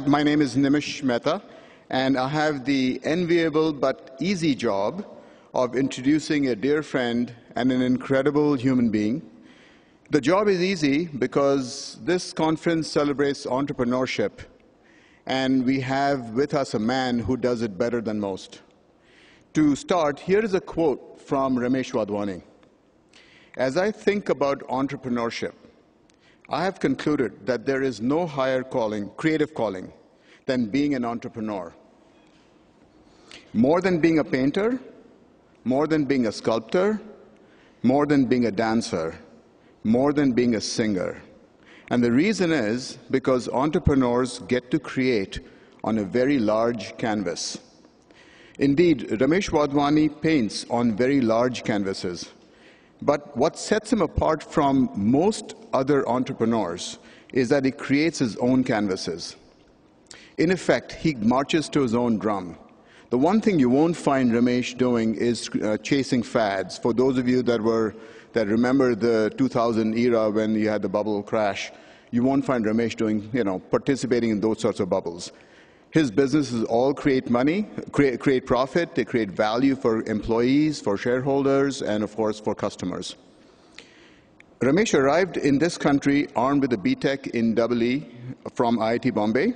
my name is Nimish Mehta, and I have the enviable but easy job of introducing a dear friend and an incredible human being. The job is easy because this conference celebrates entrepreneurship, and we have with us a man who does it better than most. To start, here is a quote from Romesh Wadhwani. As I think about entrepreneurship, I have concluded that there is no higher calling, creative calling, than being an entrepreneur. More than being a painter, more than being a sculptor, more than being a dancer, more than being a singer. And the reason is because entrepreneurs get to create on a very large canvas. Indeed, Romesh Wadhwani paints on very large canvases. But what sets him apart from most other entrepreneurs is that he creates his own canvases. In effect, he marches to his own drum. The one thing you won't find Romesh doing is chasing fads. For those of you that remember the 2000 era when you had the bubble crash, you won't find Romesh doing, participating in those sorts of bubbles. His businesses all create money, create profit, they create value for employees, for shareholders, and of course for customers. Romesh arrived in this country armed with a BTech in EE from IIT Bombay.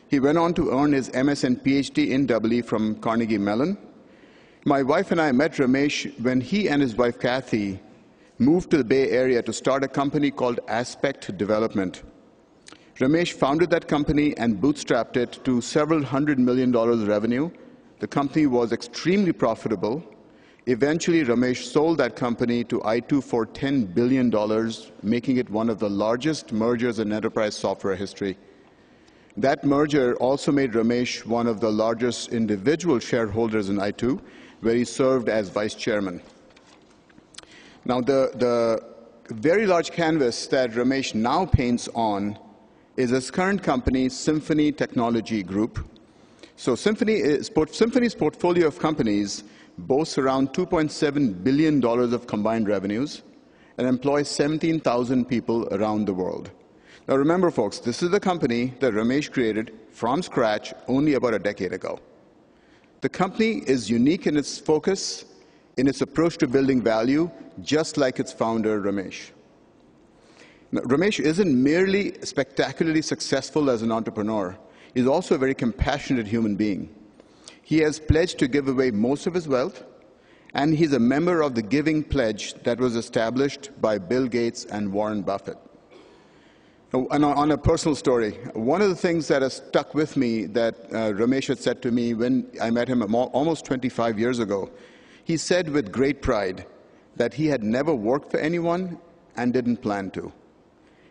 He went on to earn his MS and PhD in EE from Carnegie Mellon. My wife and I met Romesh when he and his wife Kathy moved to the Bay Area to start a company called Aspect Development. Romesh founded that company and bootstrapped it to several $100 million revenue. The company was extremely profitable. Eventually, Romesh sold that company to i2 for $10 billion, making it one of the largest mergers in enterprise software history. That merger also made Romesh one of the largest individual shareholders in i2, where he served as vice chairman. Now, the very large canvas that Romesh now paints on is his current company, Symphony Technology Group. So Symphony's portfolio of companies boasts around $2.7 billion of combined revenues and employs 17,000 people around the world. Now remember, folks, this is the company that Romesh created from scratch only about a decade ago. The company is unique in its focus, in its approach to building value, just like its founder, Romesh. Now, Romesh isn't merely spectacularly successful as an entrepreneur. He's also a very compassionate human being. He has pledged to give away most of his wealth, and he's a member of the Giving Pledge that was established by Bill Gates and Warren Buffett. Now, on a personal story, one of the things that has stuck with me that Romesh had said to me when I met him almost 25 years ago, he said with great pride that he had never worked for anyone and didn't plan to.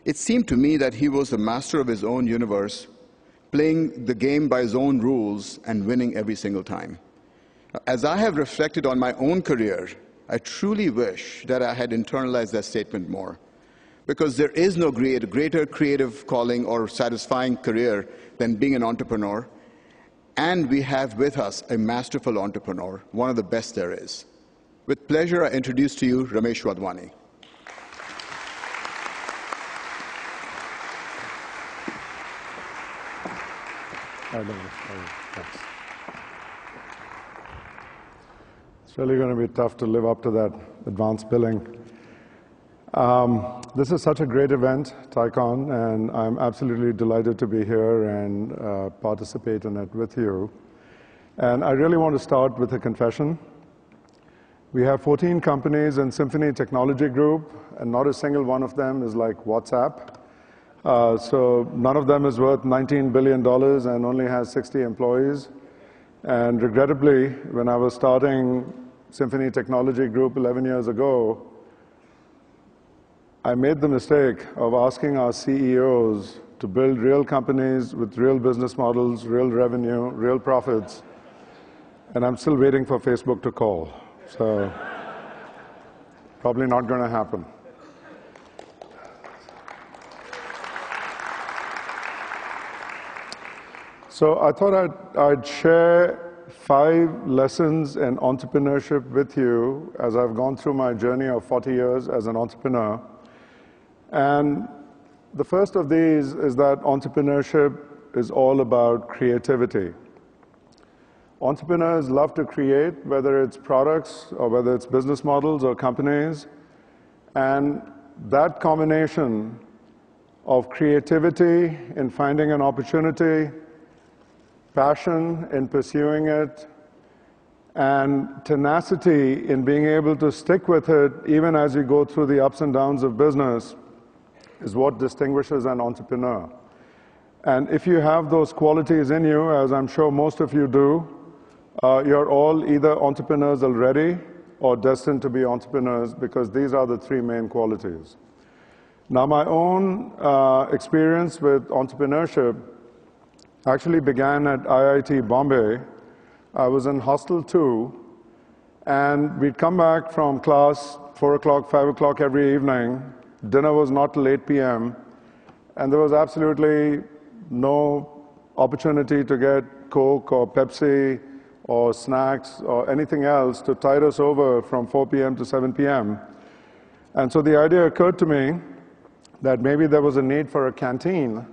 It seemed to me that he was the master of his own universe, playing the game by his own rules and winning every single time. As I have reflected on my own career, I truly wish that I had internalized that statement more, because there is no greater creative calling or satisfying career than being an entrepreneur, and we have with us a masterful entrepreneur, one of the best there is. With pleasure, I introduce to you Romesh Wadhwani. Thanks. It's really going to be tough to live up to that advanced billing. This is such a great event, TiECON, and I'm absolutely delighted to be here and participate in it with you. And I really want to start with a confession. We have 14 companies in Symphony Technology Group, and not a single one of them is like WhatsApp. So none of them is worth $19 billion and only has 60 employees. And regrettably, when I was starting Symphony Technology Group 11 years ago, I made the mistake of asking our CEOs to build real companies with real business models, real revenue, real profits. And I'm still waiting for Facebook to call. So probably not going to happen. So I thought I'd share 5 lessons in entrepreneurship with you as I've gone through my journey of 40 years as an entrepreneur. And the first of these is that entrepreneurship is all about creativity. Entrepreneurs love to create, whether it's products or whether it's business models or companies. And that combination of creativity in finding an opportunity, passion in pursuing it, and tenacity in being able to stick with it even as you go through the ups and downs of business is what distinguishes an entrepreneur. And if you have those qualities in you, as I'm sure most of you do, you're all either entrepreneurs already or destined to be entrepreneurs, because these are the three main qualities. Now, my own experience with entrepreneurship actually began at IIT Bombay. I was in Hostel 2, and we'd come back from class 4 o'clock, 5 o'clock every evening. Dinner was not till 8 p.m., and there was absolutely no opportunity to get Coke or Pepsi or snacks or anything else to tide us over from 4 p.m. to 7 p.m. And so the idea occurred to me that maybe there was a need for a canteen.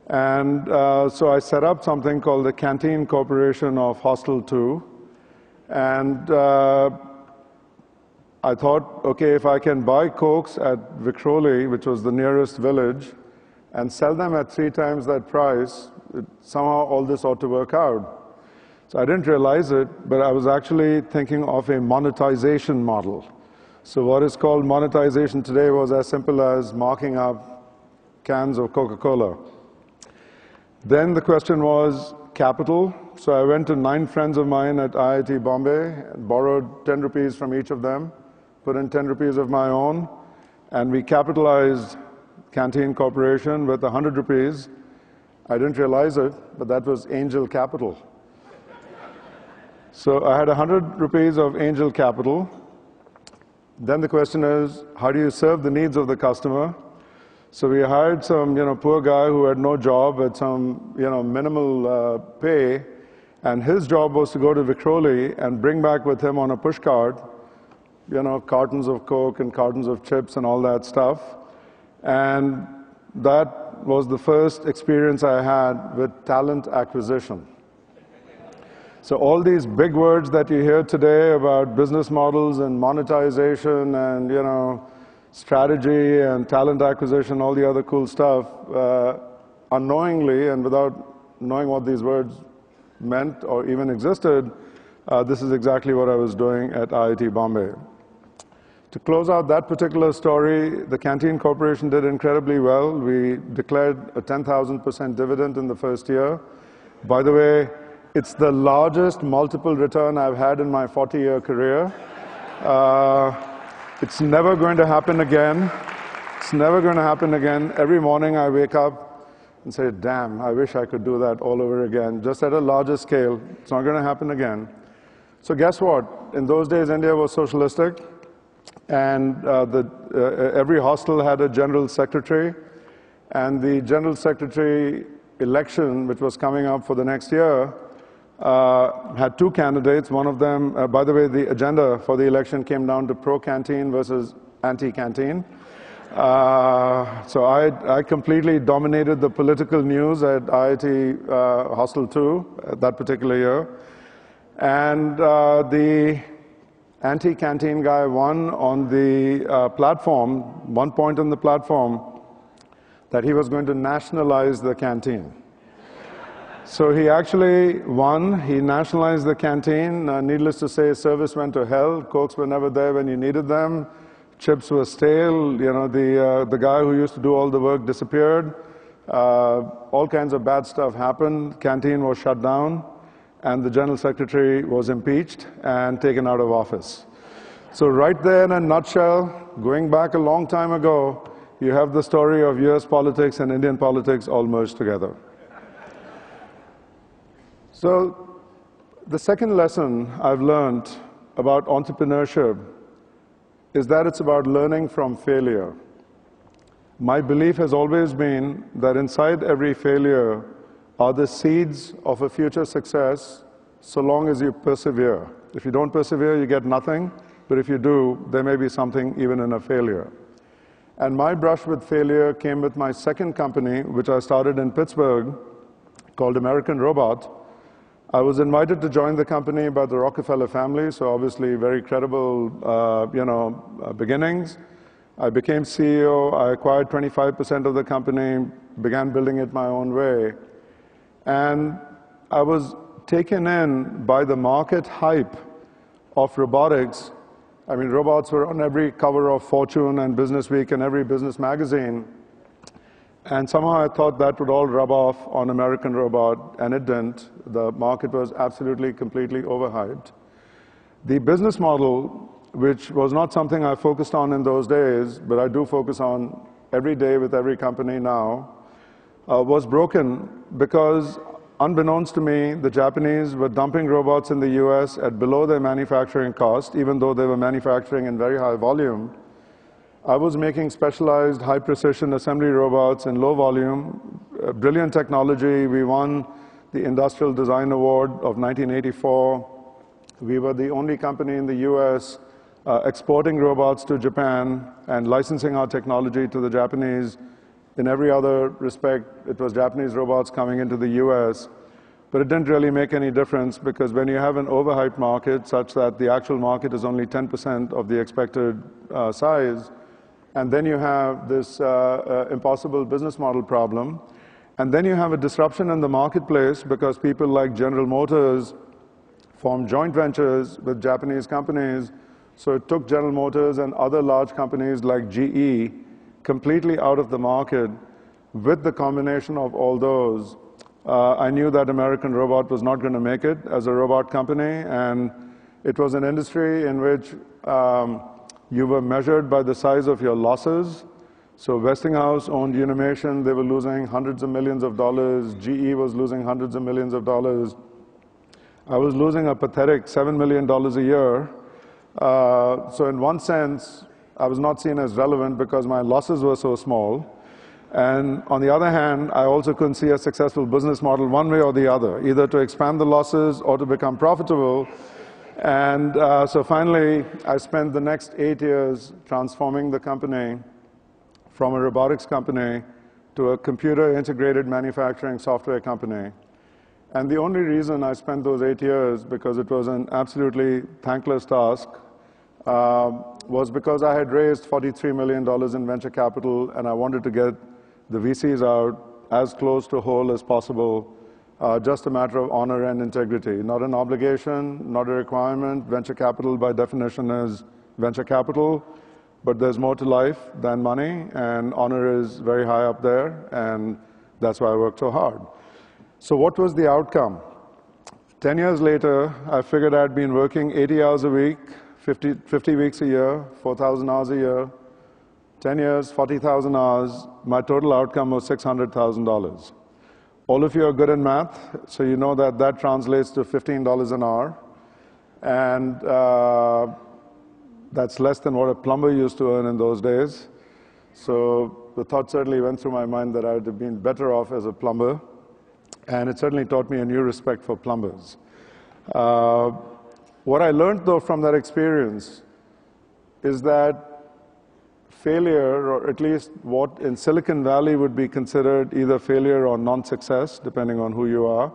And so I set up something called the Canteen Corporation of Hostel 2. And I thought, okay, if I can buy Cokes at Vikhroli, which was the nearest village, and sell them at 3 times that price, somehow all this ought to work out. So I didn't realize it, but I was actually thinking of a monetization model. So what is called monetization today was as simple as marking up cans of Coca-Cola. Then the question was capital. So I went to 9 friends of mine at IIT Bombay, borrowed 10 rupees from each of them, put in 10 rupees of my own, and we capitalized Canteen Corporation with 100 rupees. I didn't realize it, but that was angel capital. So I had 100 rupees of angel capital. Then the question is, how do you serve the needs of the customer? So we hired some, poor guy who had no job at some, minimal pay, and his job was to go to Vikhroli and bring back with him on a push cart, cartons of Coke and cartons of chips and all that stuff. And that was the first experience I had with talent acquisition. So all these big words that you hear today about business models and monetization and, strategy and talent acquisition, all the other cool stuff, unknowingly and without knowing what these words meant or even existed, this is exactly what I was doing at IIT Bombay. To close out that particular story, the Canteen Corporation did incredibly well. We declared a 10,000% dividend in the first year. By the way, it's the largest multiple return I've had in my 40-year career. It's never going to happen again. It's never going to happen again. Every morning I wake up and say, damn, I wish I could do that all over again, just at a larger scale. It's not going to happen again. So guess what? In those days, India was socialistic, and every hostel had a general secretary, and the general secretary election, which was coming up for the next year, had 2 candidates. One of them, by the way, the agenda for the election came down to pro-canteen versus anti-canteen. So I completely dominated the political news at IIT Hostel 2 that particular year. And the anti-canteen guy won on the platform, one point on the platform, that he was going to nationalize the canteen. So he actually won. He nationalized the canteen. Needless to say, service went to hell. Cokes were never there when you needed them. Chips were stale. The guy who used to do all the work disappeared. All kinds of bad stuff happened. Canteen was shut down, and the general secretary was impeached and taken out of office. So right there in a nutshell, going back a long time ago, you have the story of US politics and Indian politics all merged together. So the second lesson I've learned about entrepreneurship is that it's about learning from failure. My belief has always been that inside every failure are the seeds of a future success, so long as you persevere. If you don't persevere, you get nothing, but if you do, there may be something even in a failure. And my brush with failure came with my second company, which I started in Pittsburgh, called American Robot. I was invited to join the company by the Rockefeller family, so obviously very credible, beginnings. I became CEO. I acquired 25% of the company, began building it my own way. And I was taken in by the market hype of robotics. I mean, robots were on every cover of Fortune and Businessweek and every business magazine. And somehow I thought that would all rub off on American Robot, and it didn't. The market was absolutely, completely overhyped. The business model, which was not something I focused on in those days, but I do focus on every day with every company now, was broken because, unbeknownst to me, the Japanese were dumping robots in the US at below their manufacturing cost, even though they were manufacturing in very high volume. I was making specialized high-precision assembly robots in low volume, brilliant technology. We won the Industrial Design Award of 1984. We were the only company in the US exporting robots to Japan and licensing our technology to the Japanese. In every other respect, it was Japanese robots coming into the US. But it didn't really make any difference, because when you have an overhyped market such that the actual market is only 10% of the expected size, and then you have this impossible business model problem. And then you have a disruption in the marketplace because people like General Motors formed joint ventures with Japanese companies. So it took General Motors and other large companies like GE completely out of the market. With the combination of all those, I knew that American Robot was not going to make it as a robot company. And it was an industry in which you were measured by the size of your losses. So Westinghouse owned Unimation. They were losing hundreds of millions of dollars. GE was losing hundreds of millions of dollars. I was losing a pathetic $7 million a year. So in one sense, I was not seen as relevant because my losses were so small. And on the other hand, I also couldn't see a successful business model one way or the other, either to expand the losses or to become profitable. And so finally, I spent the next 8 years transforming the company from a robotics company to a computer-integrated manufacturing software company. And the only reason I spent those 8 years, because it was an absolutely thankless task, was because I had raised $43 million in venture capital, and I wanted to get the VCs out as close to whole as possible. Just a matter of honor and integrity, not an obligation, not a requirement. Venture capital, by definition, is venture capital, but there's more to life than money, and honor is very high up there, and that's why I worked so hard. So what was the outcome? 10 years later, I figured I'd been working 80 hours a week, 50 weeks a year, 4,000 hours a year, 10 years, 40,000 hours. My total outcome was $600,000. All of you are good in math, so you know that that translates to $15 an hour. And that's less than what a plumber used to earn in those days. So the thought certainly went through my mind that I would have been better off as a plumber. And it certainly taught me a new respect for plumbers. What I learned, though, from that experience is that failure, or at least what in Silicon Valley would be considered either failure or non-success, depending on who you are,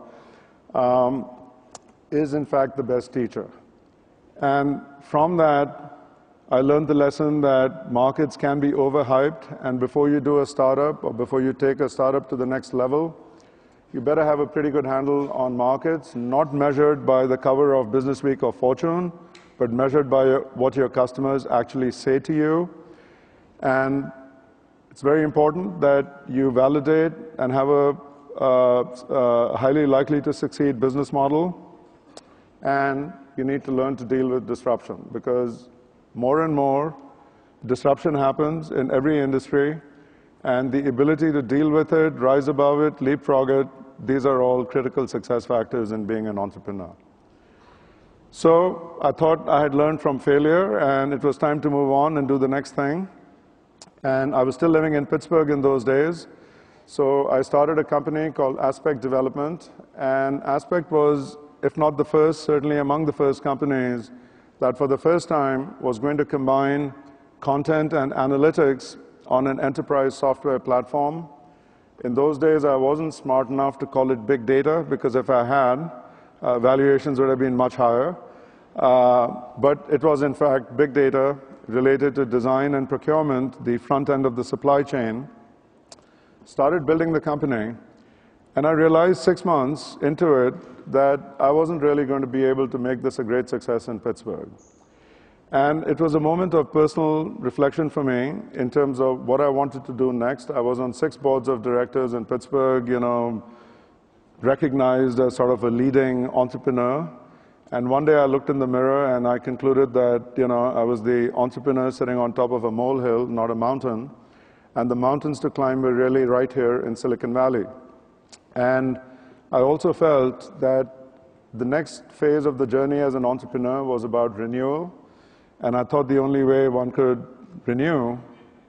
is in fact the best teacher. And from that, I learned the lesson that markets can be overhyped, and before you do a startup, or before you take a startup to the next level, you better have a pretty good handle on markets, not measured by the cover of Businessweek or Fortune, but measured by what your customers actually say to you. And it's very important that you validate and have a highly likely to succeed business model. And you need to learn to deal with disruption, because more and more disruption happens in every industry. And the ability to deal with it, rise above it, leapfrog it, these are all critical success factors in being an entrepreneur. So I thought I had learned from failure, and it was time to move on and do the next thing. And I was still living in Pittsburgh in those days. So I started a company called Aspect Development. And Aspect was, if not the first, certainly among the first companies that for the first time was going to combine content and analytics on an enterprise software platform. In those days, I wasn't smart enough to call it big data, because if I had, valuations would have been much higher. But it was, in fact, big data related to design and procurement, the front end of the supply chain. Started building the company, and I realized 6 months into it that I wasn't really going to be able to make this a great success in Pittsburgh. And it was a moment of personal reflection for me in terms of what I wanted to do next. I was on 6 boards of directors in Pittsburgh, recognized as sort of a leading entrepreneur. And one day I looked in the mirror and I concluded that, I was the entrepreneur sitting on top of a molehill, not a mountain. And the mountains to climb were really right here in Silicon Valley. And I also felt that the next phase of the journey as an entrepreneur was about renewal. And I thought the only way one could renew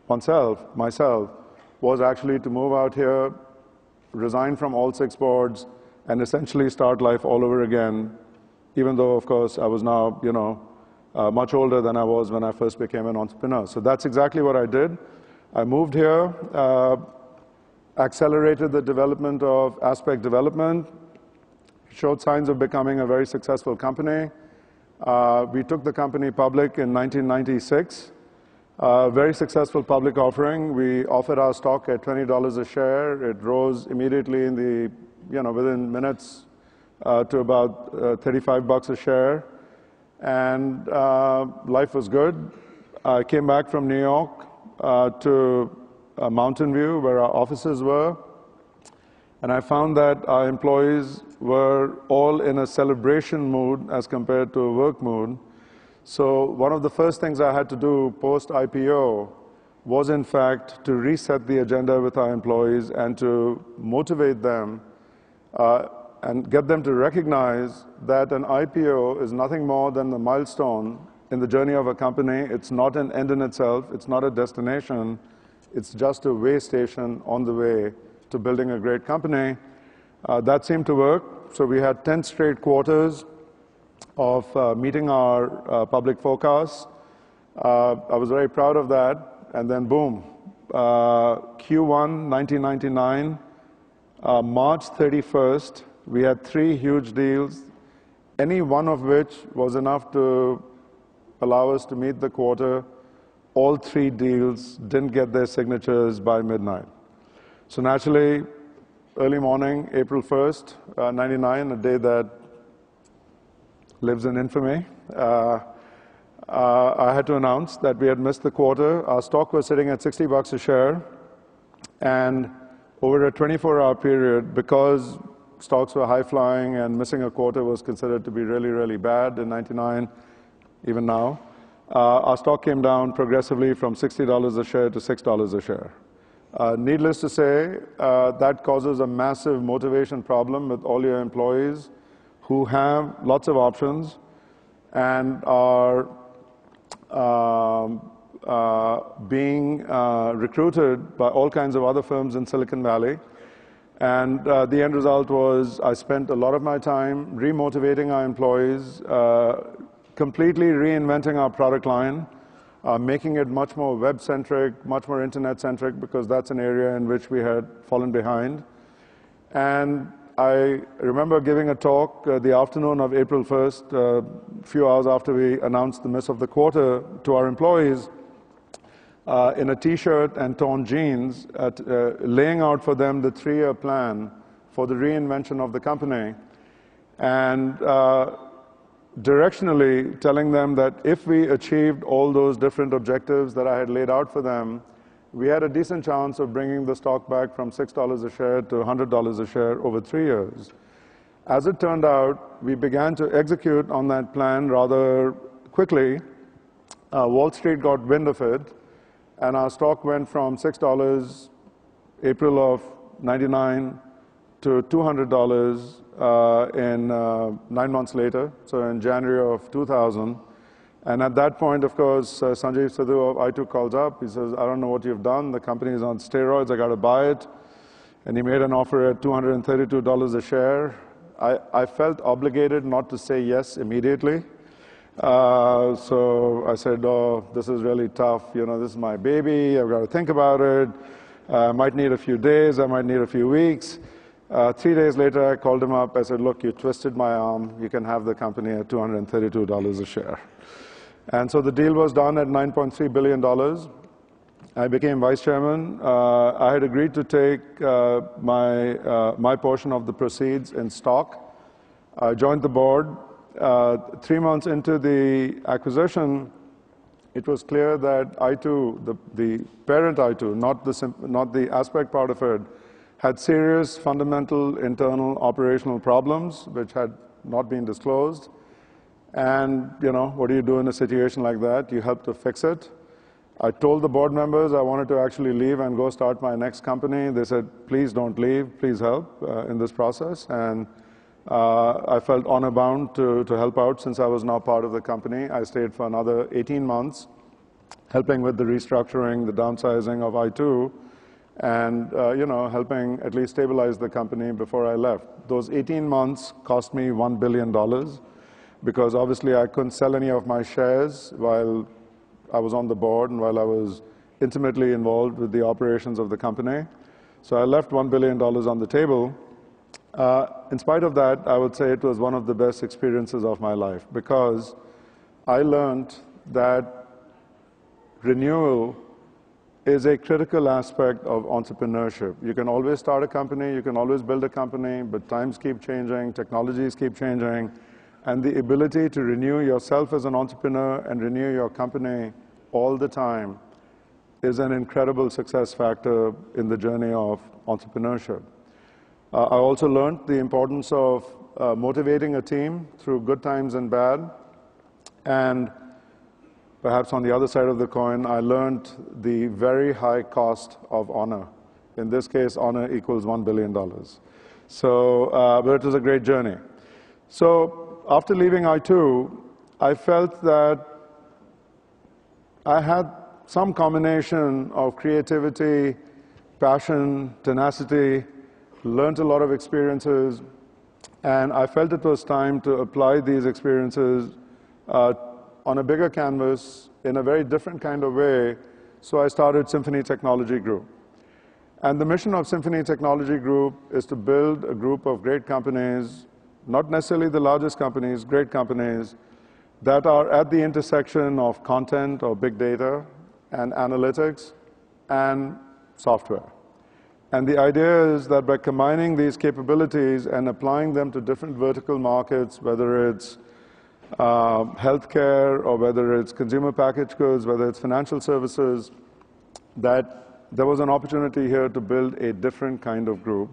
myself, was actually to move out here, resign from all 6 boards, and essentially start life all over again, even though, of course, I was now, much older than I was when I first became an entrepreneur. So that's exactly what I did. I moved here, accelerated the development of Aspect Development, showed signs of becoming a very successful company. We took the company public in 1996. Very successful public offering. We offered our stock at $20 a share. It rose immediately in the, within minutes to about $35 a share. And life was good. I came back from New York to Mountain View, where our offices were. And I found that our employees were all in a celebration mood as compared to a work mood. So one of the first things I had to do post-IPO was, in fact, to reset the agenda with our employees and to motivate them and get them to recognize that an IPO is nothing more than the milestone in the journey of a company. It's not an end in itself. It's not a destination. It's just a way station on the way to building a great company. That seemed to work. So we had 10 straight quarters of meeting our public forecasts. I was very proud of that. And then boom, Q1 1999, March 31st, we had 3 huge deals, any one of which was enough to allow us to meet the quarter. All 3 deals didn't get their signatures by midnight. So naturally, early morning, April 1st, 99, a day that lives in infamy, I had to announce that we had missed the quarter. Our stock was sitting at $60 a share. And over a 24-hour period, because stocks were high-flying and missing a quarter was considered to be really, really bad in 99, even now, our stock came down progressively from $60 a share to $6 a share. Needless to say, that causes a massive motivation problem with all your employees who have lots of options and are being recruited by all kinds of other firms in Silicon Valley. And the end result was I spent a lot of my time remotivating our employees, completely reinventing our product line, making it much more web-centric, much more internet-centric, because that's an area in which we had fallen behind. And I remember giving a talk the afternoon of April 1st, a few hours after we announced the miss of the quarter, to our employees in a T-shirt and torn jeans, laying out for them the 3-year plan for the reinvention of the company. And directionally telling them that if we achieved all those different objectives that I had laid out for them, we had a decent chance of bringing the stock back from $6 a share to $100 a share over 3 years. As it turned out, we began to execute on that plan rather quickly. Wall Street got wind of it, and our stock went from $6 April of 99 to $200 in 9 months later, so in January of 2000. And at that point, of course, Sanjeev Sidhu of iTwoC calls up. He says, I don't know what you've done. The company is on steroids. I got to buy it. And he made an offer at $232 a share. I felt obligated not to say yes immediately. So I said, oh, this is really tough. This is my baby. I've got to think about it. I might need a few days, I might need a few weeks. 3 days later, I called him up. I said, look, you twisted my arm. You can have the company at $232 a share. And so the deal was done at $9.3 billion. I became vice chairman. I had agreed to take my portion of the proceeds in stock. I joined the board. 3 months into the acquisition, it was clear that i2, the parent i2, not the aspect part of it, had serious fundamental internal operational problems which had not been disclosed. And, you know, what do you do in a situation like that? You help to fix it. I told the board members I wanted to actually leave and go start my next company. They said, please don't leave, please help in this process. And I felt honor-bound to help out since I was now part of the company. I stayed for another 18 months, helping with the restructuring, the downsizing of i2, and you know, helping at least stabilize the company before I left. Those 18 months cost me $1 billion because obviously I couldn't sell any of my shares while I was on the board and while I was intimately involved with the operations of the company. So I left $1 billion on the table. In spite of that, I would say it was one of the best experiences of my life because I learned that renewal is a critical aspect of entrepreneurship. You can always start a company, you can always build a company, but times keep changing, technologies keep changing, and the ability to renew yourself as an entrepreneur and renew your company all the time is an incredible success factor in the journey of entrepreneurship. I also learned the importance of motivating a team through good times and bad, and perhaps on the other side of the coin, I learned the very high cost of honor. In this case, honor equals $1 billion. So, but it was a great journey. So after leaving i2, I felt that I had some combination of creativity, passion, tenacity, learned a lot of experiences, and I felt it was time to apply these experiences on a bigger canvas in a very different kind of way, so I started Symphony Technology Group. And the mission of Symphony Technology Group is to build a group of great companies, not necessarily the largest companies, great companies, that are at the intersection of content or big data and analytics and software. And the idea is that by combining these capabilities and applying them to different vertical markets, whether it's healthcare or whether it's consumer packaged goods, whether it's financial services, that there was an opportunity here to build a different kind of group.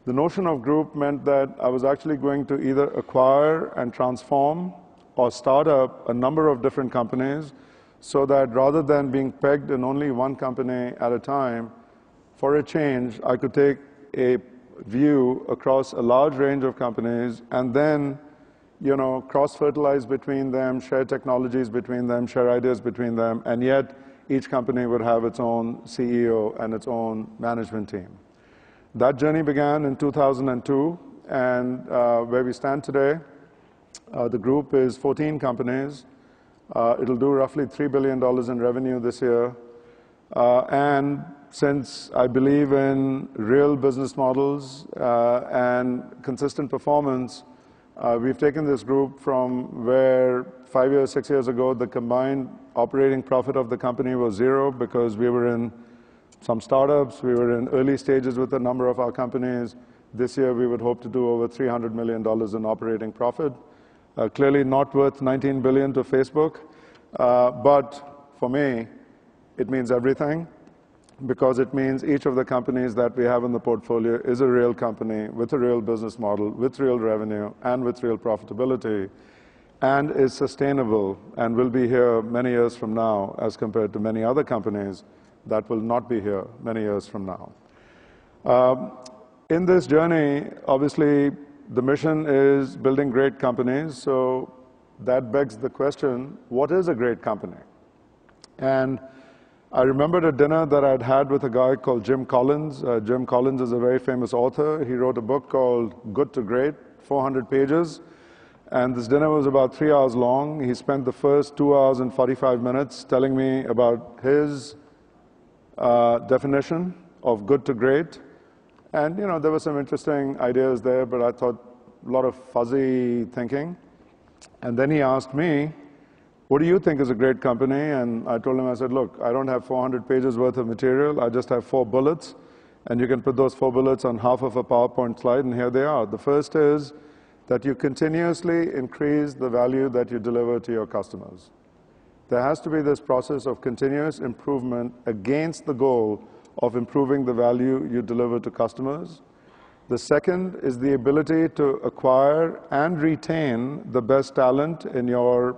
The notion of group meant that I was actually going to either acquire and transform or start up a number of different companies so that rather than being pegged in only one company at a time, for a change, I could take a view across a large range of companies and then, you know, cross-fertilize between them, share technologies between them, share ideas between them, and yet each company would have its own CEO and its own management team. That journey began in 2002, and where we stand today, the group is 14 companies. It'll do roughly $3 billion in revenue this year. And since I believe in real business models and consistent performance, we've taken this group from where 5 years, 6 years ago, the combined operating profit of the company was zero because we were in some startups, we were in early stages with a number of our companies. This year, we would hope to do over $300 million in operating profit. Clearly not worth $19 billion to Facebook, but for me, it means everything because it means each of the companies that we have in the portfolio is a real company with a real business model, with real revenue, and with real profitability, and is sustainable and will be here many years from now as compared to many other companies that will not be here many years from now. In this journey, obviously, the mission is building great companies, so that begs the question, what is a great company? And I remembered a dinner that I'd had with a guy called Jim Collins. Jim Collins is a very famous author. He wrote a book called Good to Great, 400 pages. And this dinner was about 3 hours long. He spent the first 2 hours and 45 minutes telling me about his definition of good to great. And, there were some interesting ideas there, but I thought a lot of fuzzy thinking. And then he asked me, what do you think is a great company? And I told him, I said, look, I don't have 400 pages worth of material. I just have 4 bullets. And you can put those 4 bullets on half of a PowerPoint slide, and here they are. The first is that you continuously increase the value that you deliver to your customers. There has to be this process of continuous improvement against the goal of improving the value you deliver to customers. The second is the ability to acquire and retain the best talent in your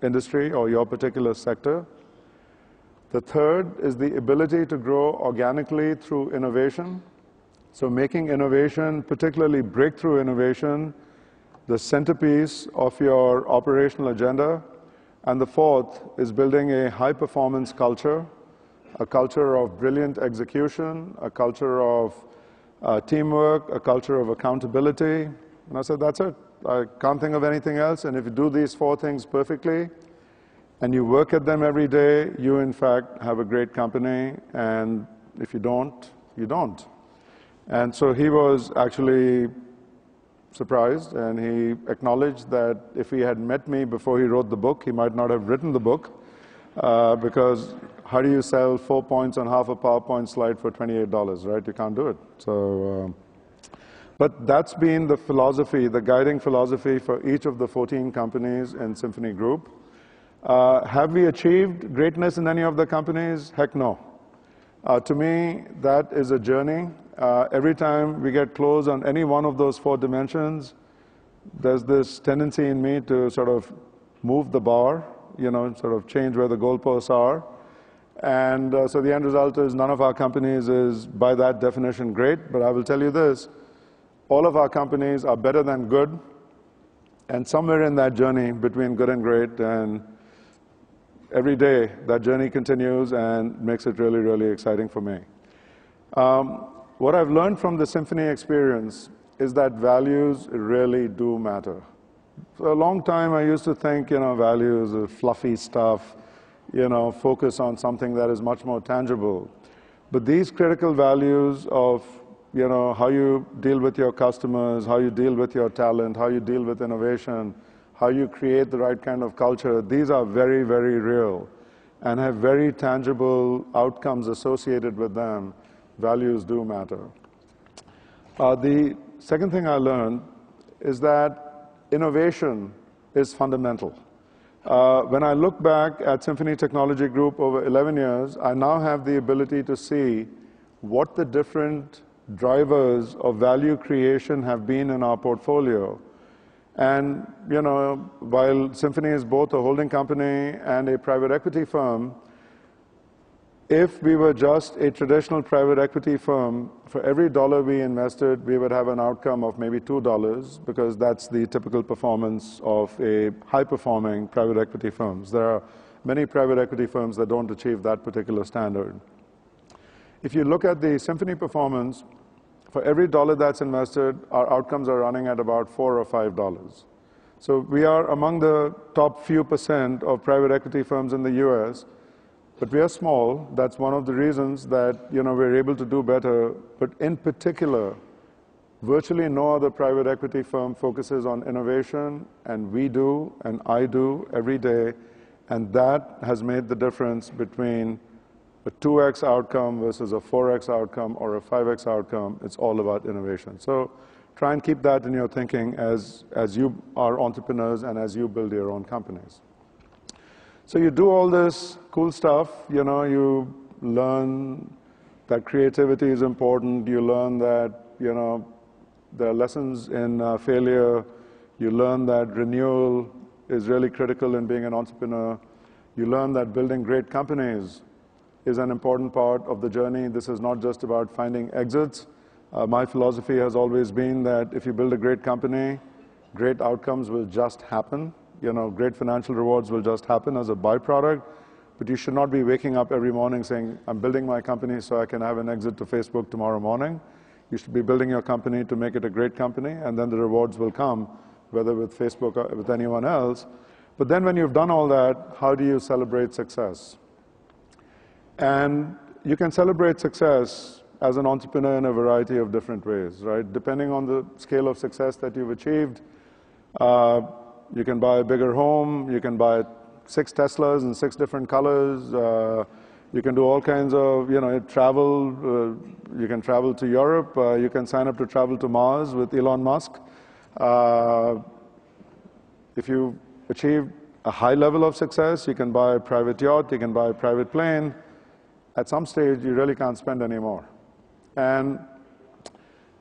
industry or your particular sector. The third is the ability to grow organically through innovation. So making innovation, particularly breakthrough innovation, the centerpiece of your operational agenda. And the fourth is building a high-performance culture, a culture of brilliant execution, a culture of teamwork, a culture of accountability. And I said, that's it. I can't think of anything else. And if you do these 4 things perfectly, and you work at them every day, you, in fact, have a great company. And if you don't, you don't. And so he was actually surprised, and he acknowledged that if he had met me before he wrote the book, he might not have written the book, because how do you sell 4 points on half a PowerPoint slide for $28, right? You can't do it. So, but that's been the philosophy, the guiding philosophy for each of the 14 companies in Symphony Group. Have we achieved greatness in any of the companies? Heck no. To me, that is a journey. Every time we get close on any one of those 4 dimensions, there's this tendency in me to sort of move the bar, sort of change where the goalposts are. And so the end result is none of our companies is, by that definition, great. But I will tell you this, all of our companies are better than good. And somewhere in that journey between good and great, and every day that journey continues and makes it really, really exciting for me. What I've learned from the Symphony experience is that values really do matter. For a long time, I used to think, values are fluffy stuff, focus on something that is much more tangible. But these critical values of, how you deal with your customers, how you deal with your talent, how you deal with innovation, how you create the right kind of culture, these are very, very real and have very tangible outcomes associated with them. Values do matter. The second thing I learned is that innovation is fundamental. When I look back at Symphony Technology Group over 11 years, I now have the ability to see what the different drivers of value creation have been in our portfolio. And, while Symphony is both a holding company and a private equity firm, if we were just a traditional private equity firm, for every dollar we invested, we would have an outcome of maybe $2, because that's the typical performance of a high-performing private equity firms. There are many private equity firms that don't achieve that particular standard. If you look at the Symphony performance, for every dollar that's invested, our outcomes are running at about $4 or $5. So we are among the top few % of private equity firms in the US. But we are small. That's one of the reasons that we're able to do better. But in particular, virtually no other private equity firm focuses on innovation, and we do, and I do every day. And that has made the difference between a 2x outcome versus a 4x outcome or a 5x outcome. It's all about innovation. So try and keep that in your thinking as you are entrepreneurs and as you build your own companies. So you do all this cool stuff, you learn that creativity is important, you learn that, there are lessons in failure, you learn that renewal is really critical in being an entrepreneur, you learn that building great companies is an important part of the journey. This is not just about finding exits. My philosophy has always been that if you build a great company, great outcomes will just happen. Great financial rewards will just happen as a byproduct, but you should not be waking up every morning saying, I'm building my company so I can have an exit to Facebook tomorrow morning. You should be building your company to make it a great company, and then the rewards will come, whether with Facebook or with anyone else. But then when you've done all that, how do you celebrate success? And you can celebrate success as an entrepreneur in a variety of different ways, right? Depending on the scale of success that you've achieved, you can buy a bigger home, you can buy 6 Teslas in 6 different colors, you can do all kinds of, travel, you can travel to Europe, you can sign up to travel to Mars with Elon Musk. If you achieve a high level of success, you can buy a private yacht, you can buy a private plane. At some stage, you really can't spend any more. And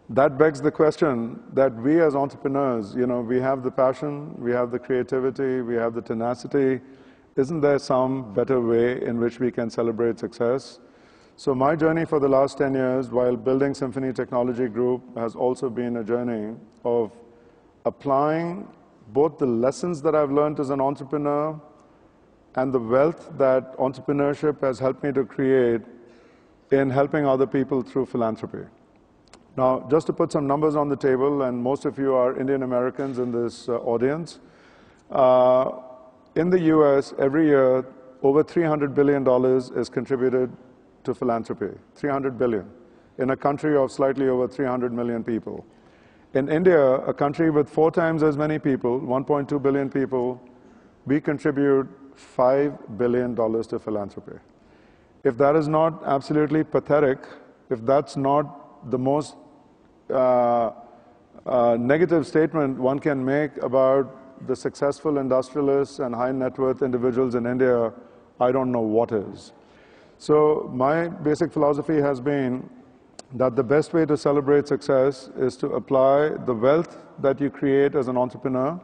that begs the question that we as entrepreneurs, we have the passion, we have the creativity, we have the tenacity. Isn't there some better way in which we can celebrate success? So my journey for the last 10 years while building Symphony Technology Group has also been a journey of applying both the lessons that I've learned as an entrepreneur and the wealth that entrepreneurship has helped me to create in helping other people through philanthropy. Now, just to put some numbers on the table, and most of you are Indian Americans in this audience, in the US, every year, over $300 billion is contributed to philanthropy, 300 billion, in a country of slightly over 300 million people. In India, a country with 4 times as many people, 1.2 billion people, we contribute $5 billion to philanthropy. If that is not absolutely pathetic, if that's not the most negative statement one can make about the successful industrialists and high net worth individuals in India, I don't know what is. So my basic philosophy has been that the best way to celebrate success is to apply the wealth that you create as an entrepreneur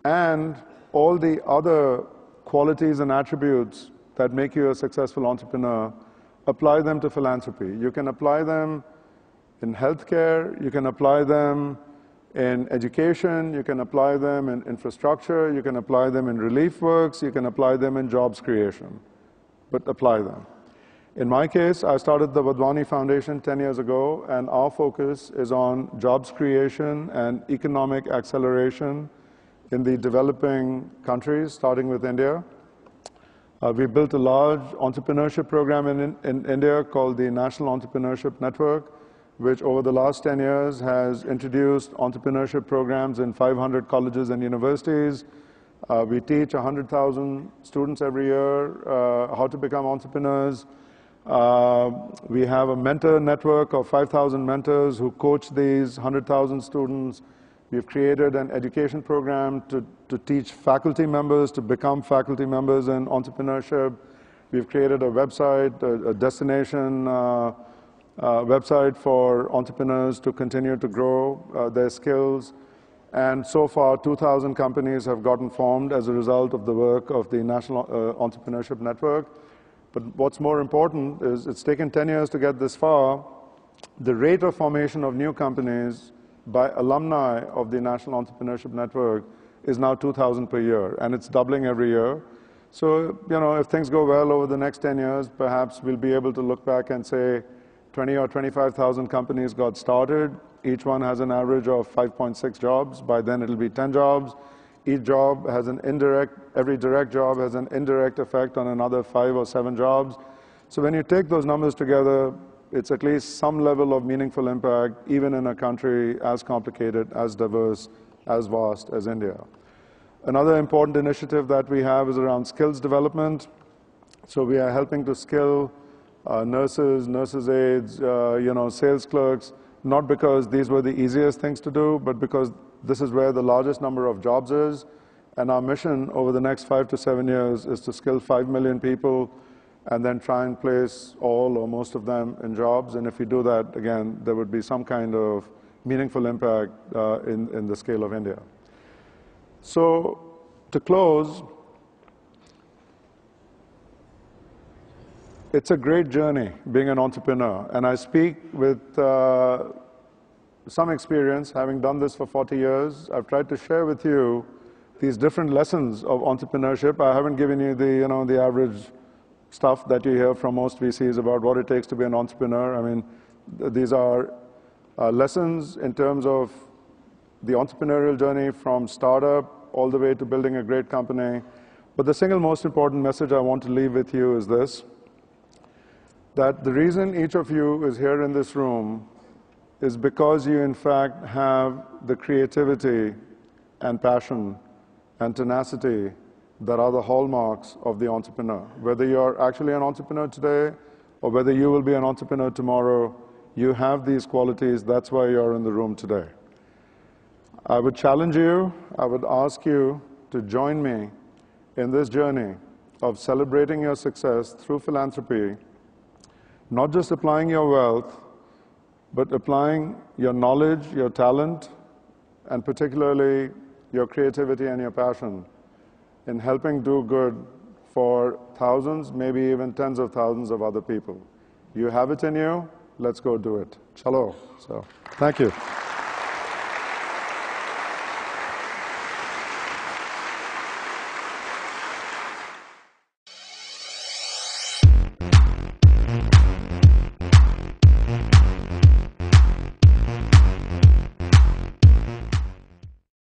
and all the other qualities and attributes that make you a successful entrepreneur, apply them to philanthropy. You can apply them in healthcare, you can apply them in education, you can apply them in infrastructure, you can apply them in relief works, you can apply them in jobs creation, but apply them. In my case, I started the Wadhwani Foundation 10 years ago, and our focus is on jobs creation and economic acceleration in the developing countries, starting with India. We built a large entrepreneurship program in India called the National Entrepreneurship Network, which over the last 10 years has introduced entrepreneurship programs in 500 colleges and universities. We teach 100,000 students every year how to become entrepreneurs. We have a mentor network of 5,000 mentors who coach these 100,000 students. We've created an education program to teach faculty members to become faculty members in entrepreneurship. We've created a website, a destination website for entrepreneurs to continue to grow their skills. And so far, 2,000 companies have gotten formed as a result of the work of the National Entrepreneurship Network. But what's more important is it's taken 10 years to get this far. The rate of formation of new companies by alumni of the National Entrepreneurship Network is now 2,000 per year, and it's doubling every year. So, if things go well over the next 10 years, perhaps we'll be able to look back and say 20 or 25,000 companies got started. Each one has an average of 5.6 jobs. By then, it'll be 10 jobs. Each job has an indirect, every direct job has an indirect effect on another 5 or 7 jobs. So when you take those numbers together, it's at least some level of meaningful impact, even in a country as complicated, as diverse, as vast as India. Another important initiative that we have is around skills development. So we are helping to skill nurses, nurses' aides, sales clerks, not because these were the easiest things to do, but because this is where the largest number of jobs is. And our mission over the next 5 to 7 years is to skill 5 million people and then try and place all or most of them in jobs. And if we do that, again, there would be some kind of meaningful impact in the scale of India. So to close, it's a great journey being an entrepreneur. And I speak with some experience, having done this for 40 years. I've tried to share with you these different lessons of entrepreneurship. I haven't given you the average stuff that you hear from most VCs about what it takes to be an entrepreneur. I mean, these are lessons in terms of the entrepreneurial journey from startup all the way to building a great company. But the single most important message I want to leave with you is this. that the reason each of you is here in this room is because you, in fact, have the creativity and passion and tenacity that are the hallmarks of the entrepreneur. Whether you're actually an entrepreneur today or whether you will be an entrepreneur tomorrow, you have these qualities. That's why you're in the room today. I would challenge you, I would ask you to join me in this journey of celebrating your success through philanthropy, not just applying your wealth, but applying your knowledge, your talent, and particularly your creativity and your passion in helping do good for thousands, maybe even tens of thousands of other people. You have it in you, let's go do it. Chalo. So, thank you.